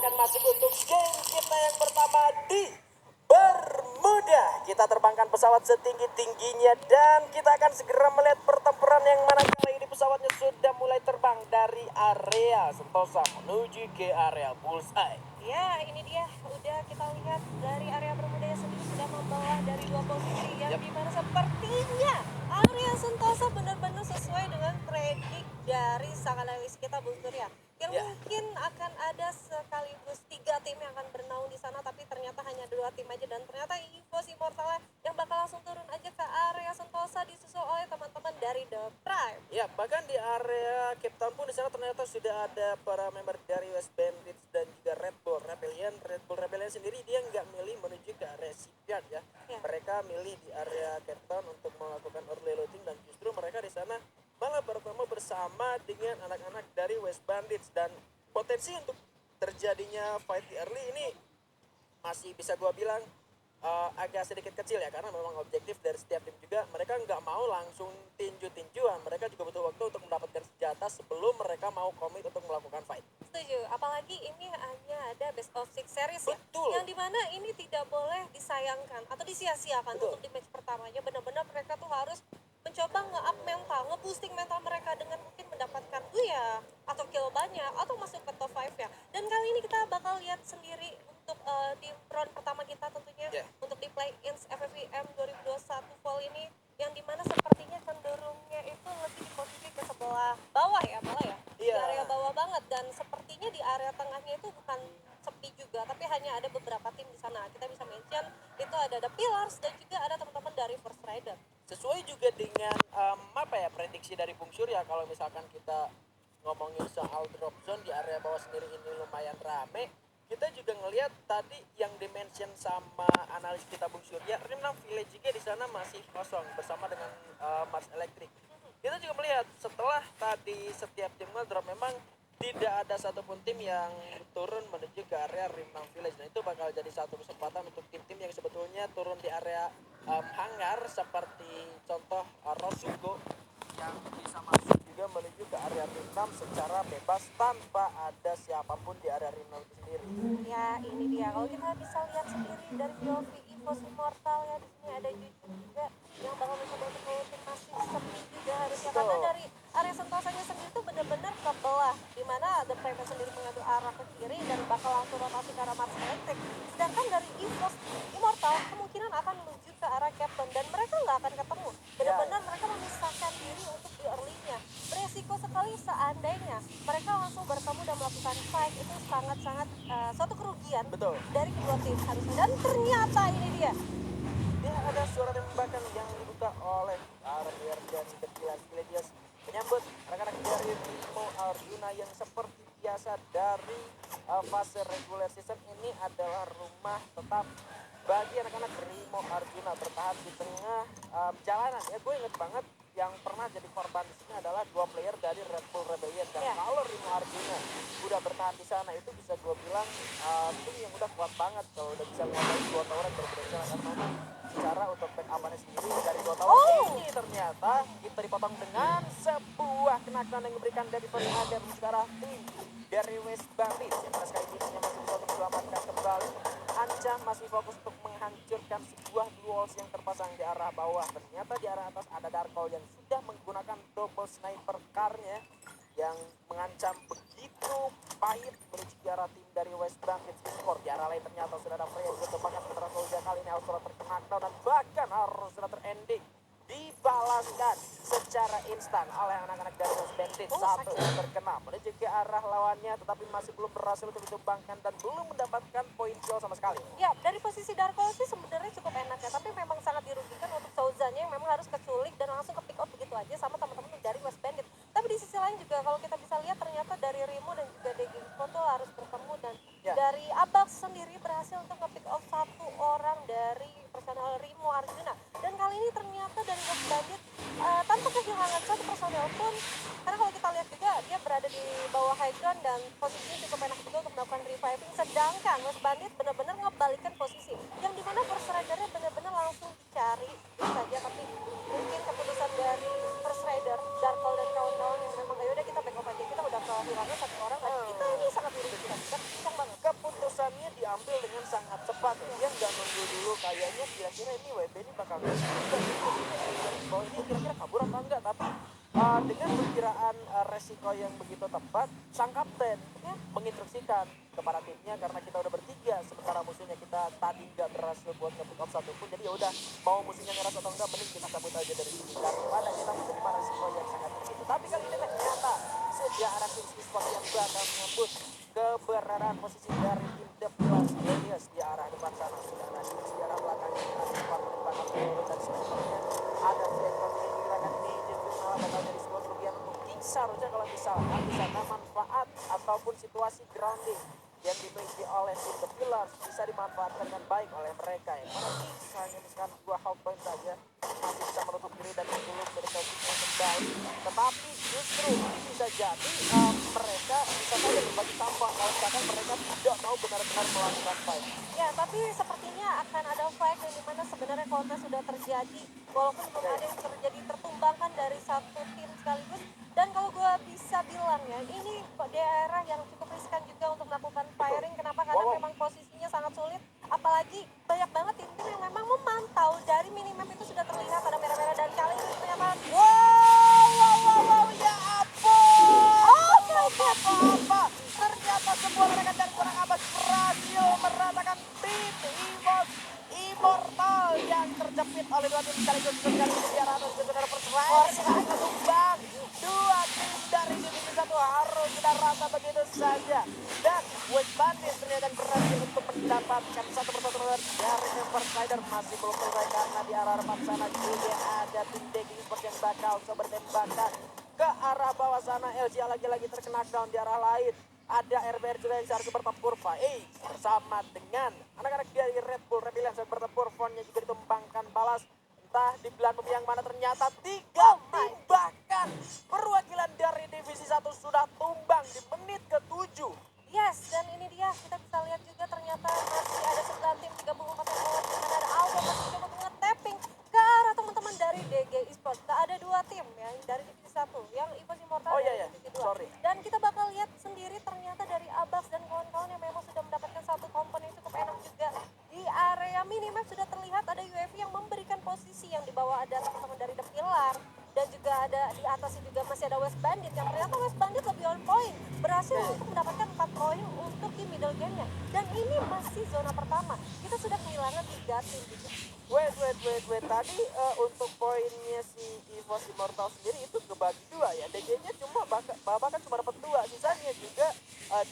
akan masuk untuk game kita yang pertama di Bermuda. Kita terbangkan pesawat setinggi-tingginya dan kita akan segera melihat pertempuran yang mana kali ini pesawatnya sudah mulai terbang dari area Sentosa menuju ke area Bullseye. Ya, ini dia. Udah kita lihat dari area Bermuda yang sendiri sudah membawa dari dua posisi yang dimana sepertinya area Sentosa benar-benar sesuai dengan predik dari sang analis kita, Bung Surya. Yang mungkin akan ada sekaligus 3 tim yang akan bernaung di sana, tapi ternyata hanya 2 tim aja, dan ternyata EVOS Immortal yang bakal langsung turun aja ke area Sentosa disusul oleh teman-teman dari The Prime. Ya, bahkan di area Cape Town pun di sana ternyata sudah ada para member dari West Bandits dan juga Red Bull Rebellion. Red Bull Rebellion sendiri dia nggak milih menuju ke area Shipyard ya. Mereka milih di area Cape Town untuk melakukan early looting, dan justru mereka di sana malah bertemu bersama dengan anak-anak dari West Bandits, dan potensi untuk terjadinya fight di early ini masih bisa gua bilang agak sedikit kecil ya, karena memang objektif dari setiap tim juga mereka nggak mau langsung tinju-tinjuan, mereka juga butuh waktu untuk mendapatkan senjata sebelum mereka mau komit untuk melakukan fight. Setuju, apalagi ini hanya ada best of 6 series ya. Betul. Yang dimana ini tidak boleh disayangkan atau disia-siakan. Untuk di match pertamanya benar-benar mereka tuh harus mencoba nge-up mental, nge-boosting mental mereka dengan mungkin mendapatkan ya atau kill banyak atau masuk ke top 5 ya. Dan kali ini kita bakal lihat sendiri untuk di round pertama kita tentunya untuk di play-ins FFVM 2021 fall ini, yang dimana sepertinya cenderungnya itu lebih di posisi ke sebelah bawah ya, malah ya. Di area bawah banget, dan sepertinya di area tengahnya itu bukan sepi juga, tapi hanya ada beberapa tim di sana. Kita bisa mention itu ada The Pillars dan juga ada teman-teman dari First Rider. Sesuai juga dengan prediksi dari Bung Surya, kalau misalkan kita ngomongin soal drop zone di area bawah sendiri ini lumayan rame. Kita juga ngelihat tadi yang dimention sama analis kita Bung Surya, Rimnam Village juga di sana masih kosong bersama dengan Mars Electric. Kita juga melihat setelah tadi setiap tim ngedrop memang tidak ada satupun tim yang turun menuju ke area Rimnam Village. Nah, itu bakal jadi satu kesempatan untuk tim-tim yang sebetulnya turun di area hangar seperti contoh Rosugo yang bisa masuk juga menuju ke area Rimnam secara bebas tanpa ada siapapun di area Rimnam itu sendiri. Ya, ini dia. Kalau kita bisa lihat sendiri dari POV EVOS Immortal ya, di sini ada Jujur juga yang bakal mencoba untuk ngelutin, masih sepi juga harusnya, karena dari area Sentosanya sendiri tuh benar-benar kebelah, dimana The Prime sendiri mengambil arah ke kiri dan bakal langsung rotasi ke arah Mars Electric, sedangkan dari EVOS Immortal kemungkinan akan menuju ke arah Captain, dan mereka nggak akan ketemu. Benar-benar mereka memisahkan diri untuk di early-nya. Beresiko sekali seandainya mereka langsung bertemu dan melakukan fight, itu sangat-sangat suatu kerugian dari kedua tim harusnya. Dan ternyata ini dia Ada suara tembakan yang dibuka oleh Arya dan Kecilan Gladius menyambut anak-anak dari Rimo Arjuna yang seperti biasa dari fase regular season ini adalah rumah tetap bagi anak-anak Rimo Arjuna bertahan di tengah jalanan ya. Gue inget banget yang pernah jadi korban di sini adalah 2 player dari Red Bull Rebellion, dan kalau Rimo Arjuna udah bertahan di sana itu bisa gue bilang tim yang udah kuat banget kalau udah bisa menguasai 2 tower yang berbeda, karena cara untuk backupannya sendiri dari 2 tower ini ternyata kita dipotong dengan sebuah kenakan yang memberikan dari ada ke arah tim dari West Bandits yang pada sekali ini masih bisa untuk menyelamatkan kembali. Ancam masih fokus untuk menghancurkan sebuah duels yang terpasang di arah bawah. Ternyata di arah atas ada Darkol yang sudah menggunakan double sniper car-nya yang mengancam begitu pahit menuju ke arah tim dari West Bandits. Skor di arah lain ternyata sudah ada Freya juga terbakar sementara Soldier kali ini harus sudah terkena knockdown dan bahkan harus sudah terending, dibalaskan secara instan oleh anak-anak dari West Bandits. Satu yang terkena menuju ke arah lawannya, tetapi masih belum berhasil untuk ditumbangkan dan belum mendapatkan poin kill sama sekali. Ya, dari posisi Darkol sih sebenarnya cukup enak ya, tapi memang sangat dirugikan untuk Sauzanya yang memang harus keculik dan langsung ke pick up begitu aja sama teman-teman dari West Bandit. Tapi di sisi lain juga kalau kita bisa lihat ternyata dari Rimo dan juga Deginko tuh harus bertemu, dan dari Abax sendiri berhasil untuk nge-pick off 1 orang dari personel Rimo Arjuna. Dan kali ini ternyata dari West Bandit tanpa kehilangan 1 personel pun, karena kalau kita lihat juga dia berada di bawah high ground dan posisinya cukup enak juga untuk melakukan reviving, sedangkan West Bandit benar-benar ngebalikan posisi yang dimana First Rider-nya benar-benar langsung dicari saja, tapi mungkin keputusan dari First Rider, Darkol dan kawan-kawan yang memang ayo udah kita back up aja, kita udah kehilangan 1 orang dan kita ini sangat dirugikan, kencang banget. belakang. Juga bahwa ini kira-kira kabur apa enggak, tapi dengan perkiraan resiko yang begitu tepat, sang kapten menginstruksikan kepada timnya karena kita udah bertiga, sementara musuhnya kita tadi nggak berhasil buat nge-pick off satupun. Jadi ya udah, mau musuhnya ngeras atau enggak, mending kita cabut aja dari sini daripada kita menerima resiko yang sangat tinggi. Tapi kali ini ternyata sejarah Kings Esports yang bakal menyambut keberadaan posisi dari tim The Pillars Gladius di arah depan sana. Sudah ada di arah belakangnya, ada tempat penembakan peluru dan sebenarnya ada sektor yang dikirakan ini justru malah bakal jadi sebuah kerugian untuk Kings. Seharusnya kalau misalkan di sana manfaat ataupun situasi grounding yang dimiliki oleh tim The Pillars bisa dimanfaatkan dengan baik oleh mereka, yang mana Kings hanya misalkan 2 half point saja masih bisa menutup diri dan belum berkondisinya kembali. Tetapi justru ini bisa jadi mereka bisa saja berbagi tampang kalau misalkan mereka tidak mau benar-benar melakukan fight. Ya, tapi sepertinya akan ada fight yang dimana sebenarnya kontes sudah terjadi walaupun belum ada yang terjadi tertumbangkan dari satu tim sekaligus. Dan kalau gue bisa bilang ya, ini daerah yang cukup riskan juga untuk melakukan firing. Kenapa? Karena memang posisinya sangat sulit, apalagi banyak banget tim-tim yang memang memantau dari minimap itu sudah terlihat ada merah-merah, dan kali ini ternyata Wow, ya ampun. oh my god, Apa? Ternyata sebuah rekan dari seorang Abbas berhasil meratakan tim EVOS Immortal yang terjepit oleh dua tim sekaligus. Kali ini di arah atas saudara perseraian tumbang. Dua tim dari divisi 1 harus kita rasa begitu saja. Dan West Bandit ternyata berhasil untuk mendapatkan satu persatu dari Emperor Slider. Masih belum selesai karena di arah depan sana juga ada tim Deking Sport yang bakal coba tembakan ke arah bawah sana. LG lagi-lagi terkena down di arah lain. Ada RBR juga yang harus bertempur bersama dengan anak-anak dari Red Bull Rebellion yang bertempur. Fontnya juga ditumbangkan balas. Entah di belahan bumi yang mana, ternyata 3 tim bahkan perwakilan dari divisi 1 sudah tumbang di menit ke-7. yes, dan ini dia kita bisa lihat juga ternyata masih ada 9 tim 34 yang lolos, di mana ada Alpha masih coba nge-tapping ke arah teman-teman dari DG Esports. Nah, ada 2 tim ya dari divisi 1 yang EVOS Immortal dari divisi 2. Sorry. Dan kita bakal lihat sendiri ternyata dari Abax dan kawan-kawan yang memang sudah mendapatkan satu komponen yang cukup enak juga. Di area minimap sudah terlihat ada UAV yang memberikan posisi, yang di bawah ada teman-teman dari The Pillar, dan juga ada di atasnya juga masih ada West Bandit, yang ternyata West Bandit lebih on point, berhasil untuk mendapatkan 4 poin untuk di middle game-nya. Dan ini masih zona pertama, kita sudah kehilangan 3 tim juga. Wait. Tadi untuk poinnya si EVOS Immortal sendiri itu kebagi 2 ya. DG-nya cuma bahkan cuma dapat 2. Sisanya juga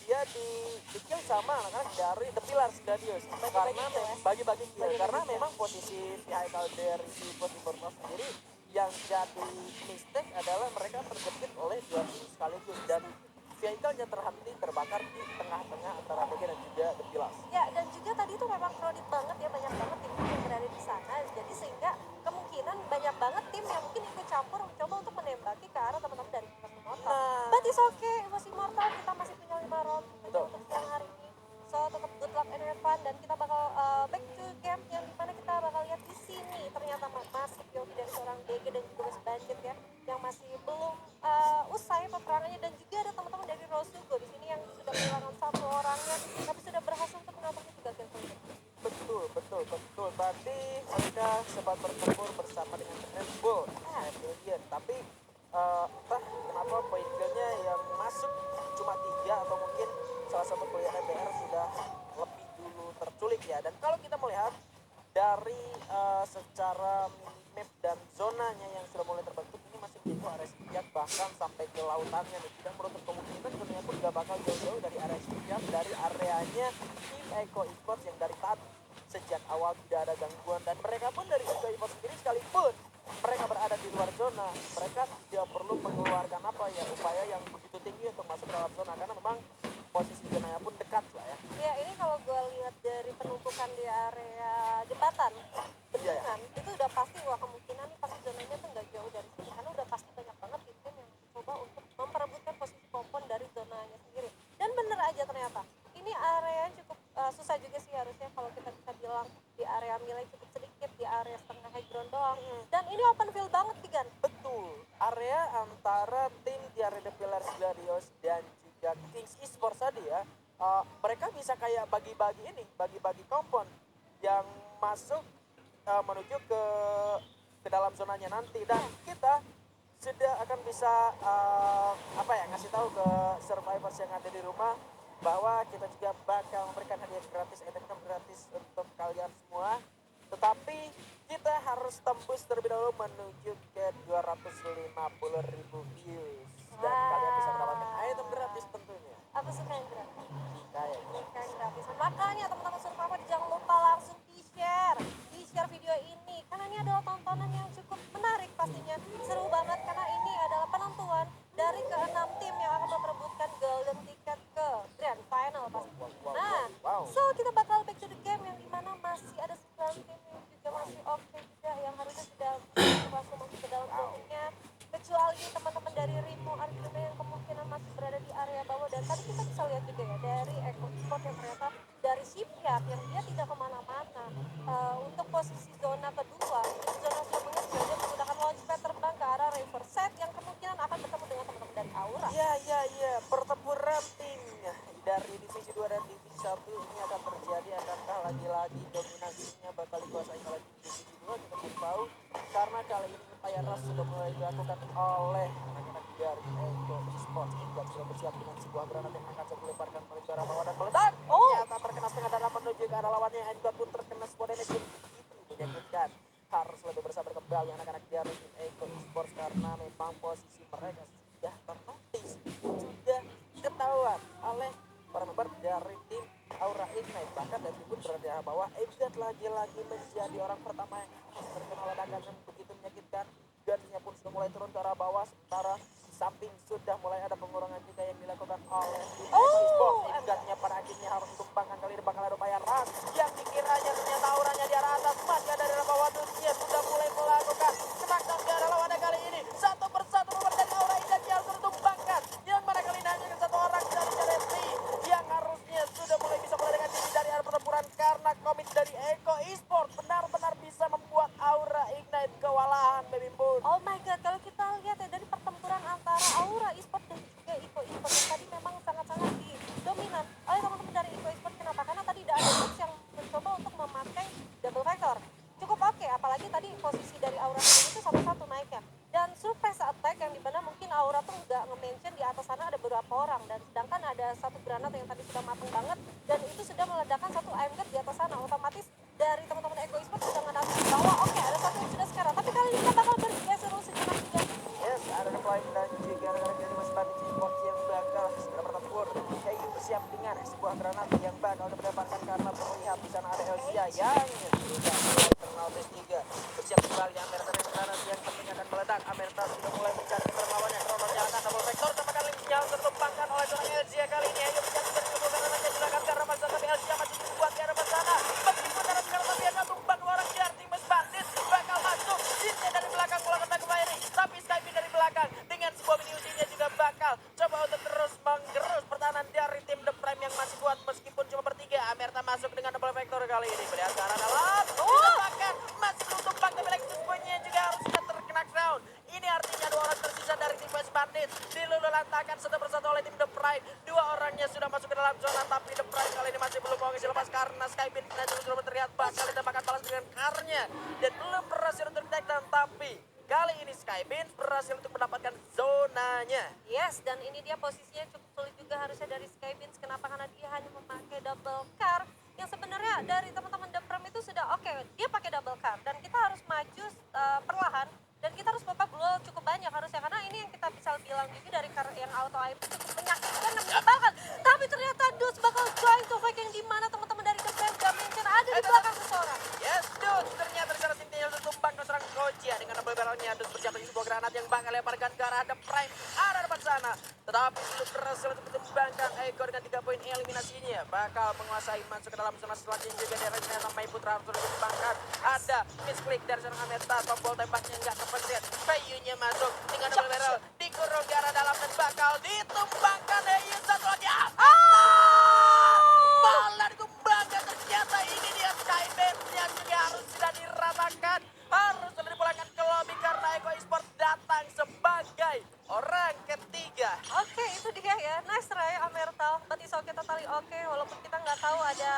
dia di kill sama anak-anak dari The Pillars Gladius. Karena bagi-bagi kill. Karena memang posisi vehicle dari si EVOS Immortal sendiri yang jadi mistake adalah mereka terjepit oleh 2 tim sekaligus, dan vehicle-nya terhenti terbakar di tengah-tengah antara DG dan juga The Pillars. Ya, dan juga tadi itu memang crowded banget ya, banyak banget tim yang berada di sana. Jadi sehingga kemungkinan banyak banget tim yang mungkin ikut campur mencoba untuk menembaki ke arah teman-teman dari EVOS Immortal. But it's okay, EVOS Immortal kita masih punya 5 round untuk siang hari ini. So tetap good luck and have fun, dan kita bakal back to game yang dimana kita bakal lihat di sini ternyata masih POV dari seorang DG dan juga West Bandit ya, yang masih belum usai peperangannya. Dan juga ada teman-teman dari Rosugo di sini yang sudah kehilangan 1 orangnya, tapi sudah berhasil untuk menambahnya 3 kill poin. Betul. Tadi mereka sempat bertempur bersama dengan Red Bull Rebellion, tapi entah kenapa poin killnya yang masuk cuma 3, atau mungkin salah satu player RBR sudah lebih dulu terculik ya. Dan kalau kita melihat dari secara minimap dan zonanya yang sudah mulai terbentuk, ini masih menjadi area Spiak bahkan sampai ke lautannya nih. Tidak menutup kemungkinan zonanya pun gak bakal jauh-jauh dari area Spiak, dari areanya tim Eko Esports yang dari tadi sejak awal tidak ada gangguan. Dan mereka pun dari Eko Esports sendiri, sekalipun mereka berada di luar zona, mereka tidak perlu mengeluarkan upaya yang begitu tinggi untuk masuk ke dalam zona, karena memang posisi zonanya pun dekat lah ya. Ya, ini kalau gue lihat dari penumpukan di area jembatan bendungan itu udah pasti, wah kemungkinan nih pasti zonanya tuh nggak jauh dari sini, karena udah pasti banyak banget tim yang coba untuk memperebutkan posisi kompon dari zonanya sendiri. Dan bener aja ternyata ini area yang cukup susah juga sih harusnya, kalau kita bisa bilang di area milih cukup sedikit, di area setengah high ground doang. Dan ini open field banget Pigan. Betul, area antara tim dari The Pillars Gladius dan juga Kings Esports tadi ya, mereka bisa kayak bagi-bagi kompon yang masuk menuju ke dalam zonanya nanti, dan kita sudah akan bisa ngasih tahu ke survivors yang ada di rumah bahwa kita juga bakal memberikan hadiah gratis, item gratis untuk kalian semua. Tetapi kita harus tembus terlebih dahulu menuju ke 250.000 views, dan kalian bisa mendapatkan item gratis tentunya. Aku suka yang gratis. Kayak Yang gratis. Makanya teman-teman survivor jangan lupa langsung di-share video ini karena ini adalah tontonan yang cukup menarik pastinya. Seru banget karena ini adalah penentuan dari ke-6 tim yang akan memperebutkan golden ticket ke grand final pasti. Nah, so kita bakal back to the game yang dimana masih ada 9 tim yang juga masih oke juga yang harusnya sudah langsung masuk ke dalam zoomnya, kecuali teman-teman dari Rimo Arjuna yang kemungkinan masih berada di area bawah. Dan tadi kita bisa lihat juga ya dari Eko Sport yang ternyata dari Shipyard yang dia tidak kemana-mana. Untuk posisi zona kedua, zona sebelumnya dia menggunakan launchpad terbang ke arah Riverside yang kemungkinan akan bertemu dengan teman-teman dari Aura. Iya, pertempuran tim dari divisi 2 dan divisi 1 ini akan terjadi. Akankah lagi-lagi dominasinya bakal dikuasai oleh divisi 2? Kita belum tahu, karena kali ini upaya ras sudah mulai dilakukan oleh anak-anak dari Eko Esports. Hingga sudah bersiap dengan sebuah granat yang akan coba dilemparkan menuju arah bawah dan meledak. Ternyata terkena setengah darah menuju ke arah lawannya. Edgar pun terkena sebuah damage yang begitu menyakitkan. Harus lebih bersabar kembali anak-anak dari Eko Esports karena memang posisi mereka sudah ternotis, sudah ketahuan oleh para member dari tim Aura Ignite. Bahkan dari pun berada di bawah, Edgar lagi-lagi menjadi orang pertama yang terkena ledakan yang begitu menyakitkan. Gunsnya pun sudah mulai turun ke arah bawah, sementara di samping sudah mulai ada pengurangan juga yang dilakukan oleh tim Eko Esports. Edgarnya pada akhirnya harus ditumpangkan, kali ini bakal ada upaya ras yang dikiranya ternyata auranya di arah atas, masih ada di arah bawah. Dunia sudah mulai melakukan semackdown di arah lawannya kali ini. Satu persatu member dari Aura Ignite yang harus ditumpangkan, yang mana kali ini hanya satu orang dari Jeremy yang harusnya sudah mulai bisa melarikan diri dari arah pertempuran, karena komit dari Eko Esports benar-benar bisa membuat Aura Ignite kewalahan, baby boon. Oh my god, kalau kita lihat ya dari pertempuran antara Aura Esports dan juga Eko Esports yang tadi memang sangat-sangat didominan oleh teman-teman dari Eko Esports. Kenapa? Karena tadi ada Lux yang mencoba untuk memakai double vector. Cukup oke, apalagi tadi posisi dari Aura sendiri itu satu-satu naiknya. Dan surprise attack yang dimana mungkin Aura tuh nggak nge-mention di atas sana ada beberapa orang, dan sedangkan ada satu granat yang tadi sudah matang banget dan itu sudah meledakkan satu aimgun di atas sana. Otomatis dari teman-teman Eko Esports sudah ngenasi bahwa oke, ada satu yang sudah sekarang, tapi kali ini kita bakal bergeser sejenak juga. Yes, ada deployment dan juga rekan-rekan dari Mas Bandit Esports yang bakal segera bertempur. Hey, bersiap dengan sebuah granat yang bakal dilemparkan karena terlihat di sana ada Elsia yang sudah mulai ternotis juga. Bersiap kembali Amerta dengan granat yang tentunya akan meledak. Amerta sudah mulai mencari lawannya. Kronosnya akan double vector, sama kali yang tertumpangkan oleh seorang Elsia kali ini. Ayo mencari kedua granat yang dilakukan ke arah masa, tapi Elsia masih kuat di arah sana. Meskipun arah sekarang tapi hanya tumpang dua orang dari tim Mas Bandit bakal masuk. Disney dari belakang melakukan tangkap firing, tapi Skype dari belakang dengan sebuah mini ujinya juga bakal coba untuk terus menggerus pertahanan dari tim The Prime yang masih kuat meskipun cuma bertiga. Amerta masuk dengan double vector kali ini. Melihat ke arah dalam, ditembakkan, masih belum tumpang, tapi Lexus poinnya juga harus sudah terkena ground. Ini artinya dua orang tersisa dari tim West Bandit diluluh lantakan satu persatu oleh tim The Pride. Dua orangnya sudah masuk ke dalam zona, tapi The Pride kali ini masih belum mau ngisi lepas karena Skybit sudah terlihat bakal ditembakkan balas dengan karnya dan belum berhasil untuk take down. Tapi kali ini Skybit berhasil untuk mendapatkan zonanya. Yes, dan ini dia posisinya cukup sulit juga harusnya dari Skybeams. Kenapa? Karena dia hanya memakai double car yang sebenarnya dari teman-teman Depram itu sudah oke, dia pakai double car dan kita harus maju perlahan dan kita harus babak belur cukup banyak harusnya, karena ini yang kita bisa bilang juga dari car yang auto aim itu cukup menyakitkan dan menyebalkan. Tapi ternyata Dus bakal join to fight yang dimana teman-teman dari Depram gak mention ada di belakang seseorang. Yes, Dus ternyata secara Sintinya untuk tumbang ke serang Koja dengan double barrelnya. Dus bersiap di sebuah granat yang bakal lemparkan ke arah The Prime, arah depan sana. Tetapi belum berhasil untuk ditumbangkan. Eko dengan 3 poin eliminasinya bakal menguasai masuk ke dalam zona selanjutnya juga dari Rencana Mai Putra harus ditumbangkan. Ada misklik dari seorang Amerta, tombol tembaknya nggak kepencet. Payunya masuk dengan double barrel dikurung ke arah dalam dan bakal ditumbangkan. Heyu satu lagi. Malah ditumbangkan. Ternyata ini dia Skybase yang juga harus sudah diratakan. Harus sudah dipulangkan ke lobby karena Eko Esports datang sebagai orang ketiga. Oke, itu dia ya. Nice try Amerta. But it's okay, totally oke. Walaupun kita nggak tahu ada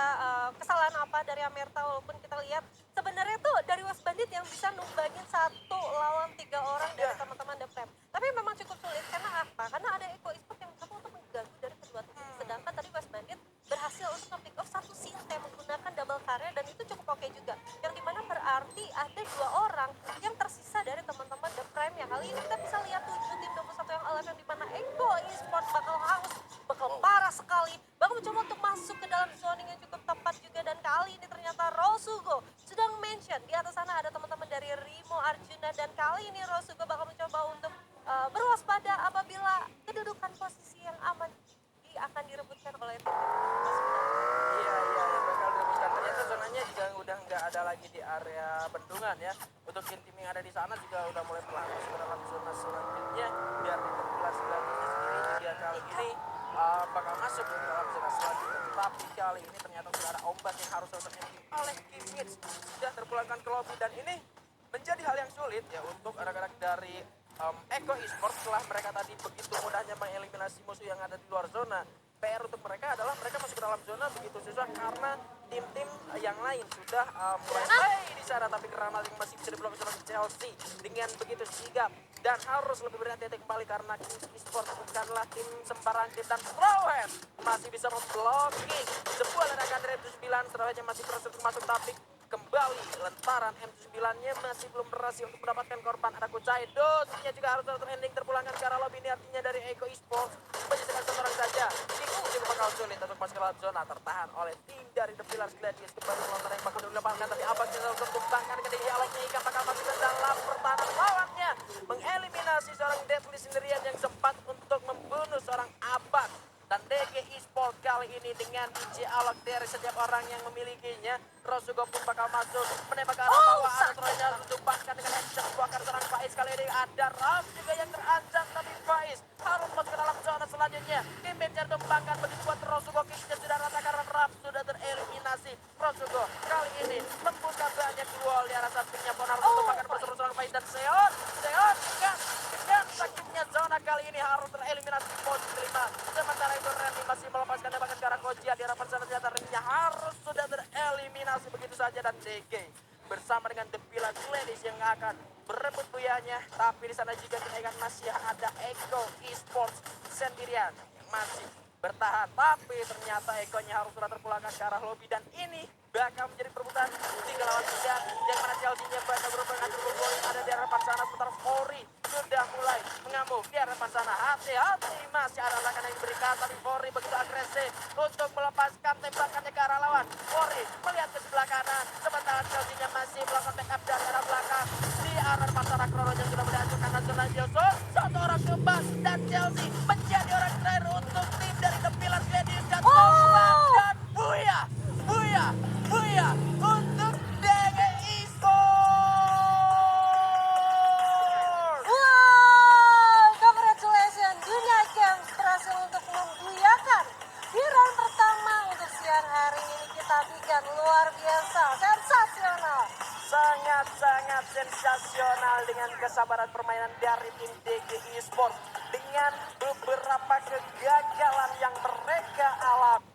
kesalahan apa dari Amerta, walaupun kita lihat sebenarnya tuh dari West Bandit yang bisa numbangin 1 lawan 3 orang dari Iya. teman-teman The Prep. Tapi memang cukup sulit karena apa? Karena ada Eko Esport yang mencoba untuk mengganggu dari kedua tim. Sedangkan tadi West Bandit berhasil untuk nge-pick off satu Sinte menggunakan double carrier dan itu cukup oke juga. Yang dimana berarti ada 2 orang yang tersisa dari teman-teman The Prime ya. Kali ini kita bisa lihat 7 tim 21 yang alive yang dimana Eko Esport bakal haus, bakal parah sekali, bakal mencoba untuk masuk ke dalam zoning yang cukup tepat juga. Dan kali ini ternyata Rosugo sedang mention di atas sana ada teman-teman dari Rimo Arjuna, dan kali ini Rosugo bakal mencoba untuk berwaspada apabila kedudukan posisi yang aman akan direbutkan oleh tim. Iya, yang bakal direbutkan. Ternyata zonanya juga udah nggak ada lagi di area bendungan ya. Untuk tim yang ada di sana juga udah mulai pelan masuk ke dalam zona selanjutnya. Biar di kelas selanjutnya sendiri juga kali ini bakal masuk ke dalam zona selanjutnya. Tapi kali ini ternyata sudah ada ombak yang harus terending oleh Kimits. Sudah terpulangkan ke lobby dan ini menjadi hal yang sulit ya untuk anak-anak dari Eko Esport setelah mereka tadi begitu mudahnya mengeliminasi musuh yang ada di luar zona. PR untuk mereka adalah mereka masuk ke dalam zona begitu susah karena tim-tim yang lain sudah mulai play di sana, tapi karena yang masih bisa diblokir oleh Chelsea dengan begitu sigap dan harus lebih berhati-hati kembali karena Esport bukanlah tim sembarang tim, dan Flowhead masih bisa memblocking sebuah ledakan dari M9. Flowhead masih berhasil untuk masuk tapi kembali lentaran M9-nya masih belum berhasil untuk mendapatkan korban. Ada Kucai, dosnya juga harus terending terpulangkan ke arah lobby. Ini artinya dari Eko Esports menyesuaikan seorang saja. Kiku juga bakal sulit untuk masuk ke dalam zona, tertahan oleh tim dari The Pillars Gladius. Kembali melontar yang bakal dilepaskan, tapi apa sih harus tertumpangkan ke dialognya. Ikan bakal masuk ke dalam pertahanan lawannya, mengeliminasi seorang Deadly sendirian yang sempat untuk membunuh seorang Abad. Dan DG Esport kali ini dengan DJ alok dari setiap orang yang memilikinya. Rosugo pun bakal masuk menembak ke arah bawah. Ada Troynya ditumpangkan dengan headshot buahkan serang Faiz. Kali ini ada Ram juga yang terancam, tapi Faiz harus masuk ke dalam zona selanjutnya. Tim Benjar tumpangkan begitu buat Rosugo. Kicknya sudah rata karena Ram sudah tereliminasi. Rosugo kali ini membuka banyak gol di arah sampingnya. Pun harus tumpangkan berseru-seru Faiz dan Seon kan. Dan sakitnya zona kali ini harus tereliminasi di posisi kelima. Sementara itu Randy masih melepaskan tembakan ke arah Koja. Di harapan sana ternyata ringnya harus sudah tereliminasi begitu saja. Dan DG bersama dengan The Pillars Ladies yang akan berebut buyanya. Tapi di sana juga kita ingat masih ada Eko Esports sendirian yang masih bertahan. Tapi ternyata Ekonya harus sudah terpulangkan ke arah lobby. Dan ini bakal menjadi perebutan 3 lawan 3. Yang mana Chelsea-nya bakal berubah dengan gol. Ada di harapan sana sementara Fori sudah mulai mengamuk di hadapan sana. Hati-hati, masih ada lakan yang diberikan, tapi Fori begitu agresif untuk melepaskan tembakannya ke arah lawan. Fori melihat ke sebelah kanan, sementara Chelsea-nya masih melakukan backup dari arah belakang. Di arah pasar Krono yang sudah dihancurkan nasional Johnson, 1 orang kebas dan Chelsea menjadi orang terakhir untuk tim dari The Pillars Gladius dan dan buya untuk DG Esports. Wow, congratulations, Dunia Games berhasil untuk membuyakan di round pertama untuk siang hari ini. Kita bikin luar biasa, sensasional. Sangat-sangat sensasional dengan kesabaran permainan dari tim DG Esports dengan beberapa kegagalan yang mereka alami.